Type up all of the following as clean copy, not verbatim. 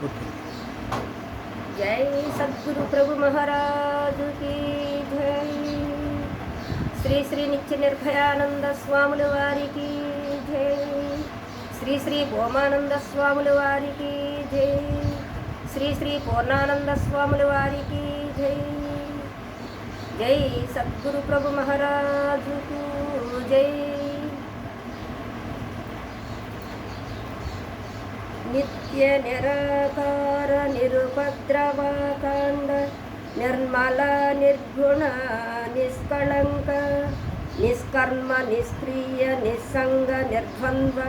जय सद्गुरु प्रभु महाराज की जय। श्री श्री नित्य निर्भयानंद स्वामुల వారికి जय। श्री श्री భోమానంద స్వాముల వారికి जय। श्री श्री పూర్ణానంద స్వాముల వారికి जय। जय सद्गुरु प्रभु महाराज की जय। नित्य निराकार निरुपद्रवाकांड निर्मल निर्गुण निष्कलंक निष्कर्म निष्क्रिय निस्संग निर्द्वंद्व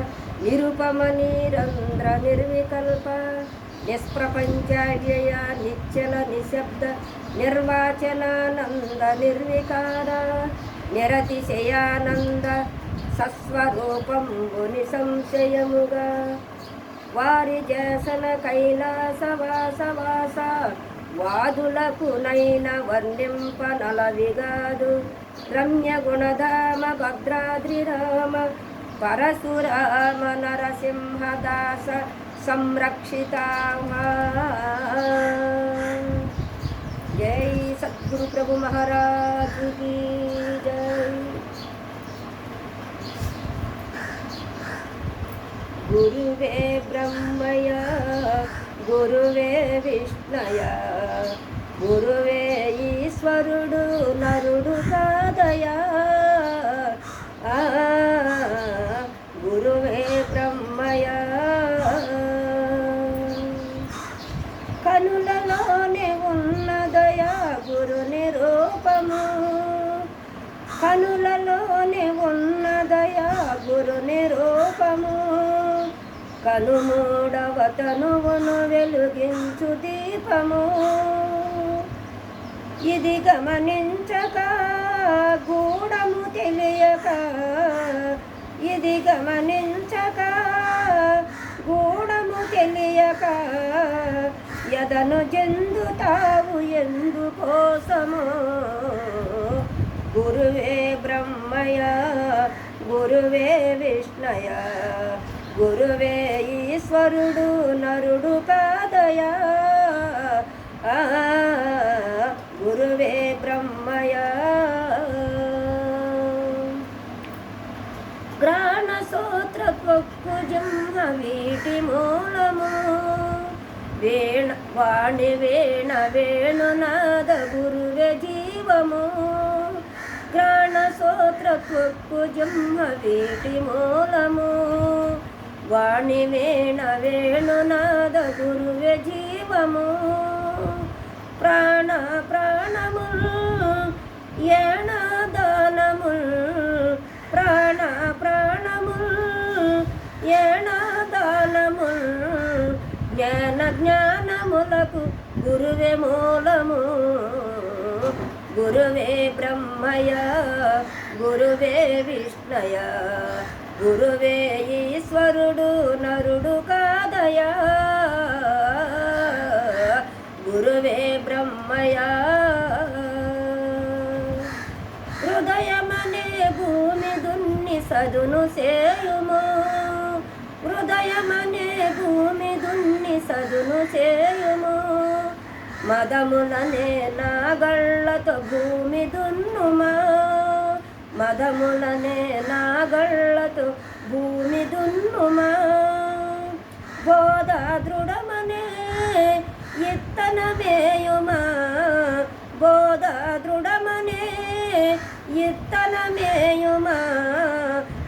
निरुपम निरंद्र निर्विकल्प निष्प्रपंचाव्यय निश्चल निशब्द निर्वाचनानंद निर्विकार निरतिशयानंद सस्वरूपं निसंशयमुगा వారి జసన కైలాసవాసవాస వాదులకునైన వర్ణింపనలవిగాదు రమ్య గుణధామ భద్రాద్రిరామ పరశురామ నరసింహదాస సంరక్షితా జై సద్గురు ప్రభు మహారాజ్ की జై। गुरुवे ब्रह्मय गुरुवे विष्णय गुरुवे ईश्वरुडु नरुडु कादया गुरुवे ब्रह्मय కనులలోనే ఉన్నదయా గురు నిరూపము కనులలోనే ఉన్నదయా గురు నిరూపము కనుమూడవ తనువును వెలుగించు దీపము ఇది గమనించక గూఢము తెలియక ఇది గమనించక గూఢము తెలియక యదను చెందుతావు ఎందుకోసము గురువే బ్రహ్మయ గురువే విష్ణయ గురువే ఈశ్వరుడు నరుడు కాదయా గురువే బ్రహ్మయ గ్రాణ సూత్ర త్వక్కు జన్మ వీటి మూలము వాణి వేణ వేణునాద గురువే జీవము గ్రాణ సూత్ర త్వక్కు జన్మ వీటి మూలము వాణి వేణ వేణునాద గురువే జీవము ప్రాణ ప్రాణముల్ ఏణాదానముల్ ప్రాణ ప్రాణముల్ ఏణాదానముల్ జ్ఞాన జ్ఞానములకు గురువే మూలము గురువే బ్రహ్మయ గురువే విష్ణయ గురువే ఈశ్వరుడు నరుడు కాదయా గురువే బ్రహ్మయ హృదయమనే భూమి దున్ని సదును సేయుము హృదయమనే భూమి దున్ని సదును సేయుము మదములనే నాగళ్ళతో భూమి దున్నుమా మదములనే నాగళ్ళతో భూమి దున్నుమా బోధ దృఢమనే ఇత్తన వేయుమా బోధ దృఢమనే ఇత్తన మేయుమా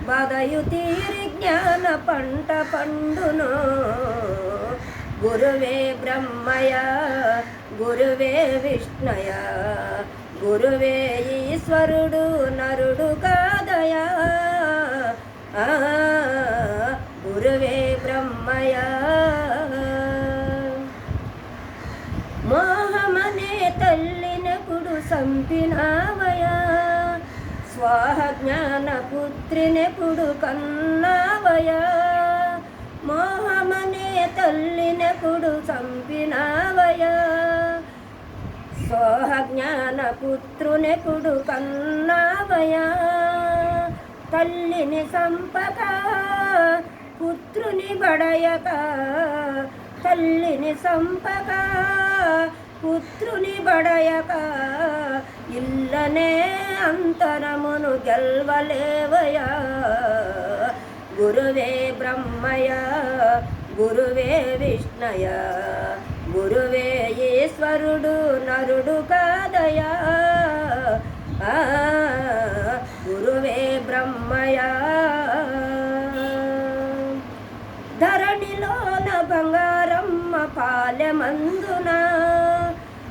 బదయు తీరి జ్ఞాన పంట పండును గురువే బ్రహ్మయ గురువే విష్ణయ గురువే ఈశ్వరుడు నరుడు కాదయా గురువే బ్రహ్మయ మోహమనే తల్లినెప్పుడు సంపినావయా స్వాహ జ్ఞాన పుత్రినెప్పుడు కన్నావయా మోహమనే తల్లినెప్పుడు సంపినావయా స్వాహ జ్ఞాన పుత్రునెప్పుడు కన్నావయా తల్లిని సంపక పుత్రుని బడయక తల్లిని సంపక పుత్రుని బడయక ఇల్లనే అంతరమును గెల్వలేవయా. గురువే బ్రహ్మయ గురువే విష్ణయ గురువే ఈశ్వరుడు నరుడు కాదయా. గురువే బ్రహ్మయ. ధరణిలోన బంగారమ్మ పాలెమందున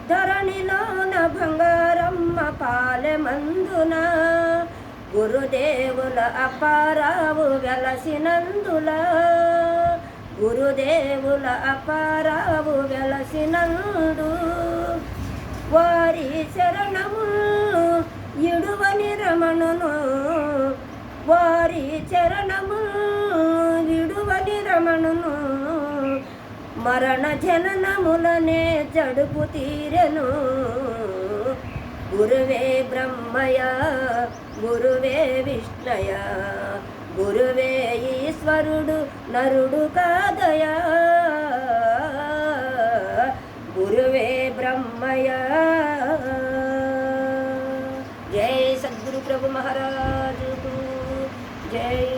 ధరణిలోన బంగారమ్మ పాలెమందున గురుదేవుల అపారావు వెలసినందుల గురుదేవుల అపారావు వెలసినందు వారి శరణము ఇడువని రమణును వారి చరణము విడువని రమణును మరణ జననములనే జడుపు తీరెను. గురువే బ్రహ్మయ గురువే విష్ణయ గురువే ఈశ్వరుడు నరుడు కాదయా. గురువే బ్రహ్మయ. జై సద్గురు ప్రభు మహారాజుకు జై.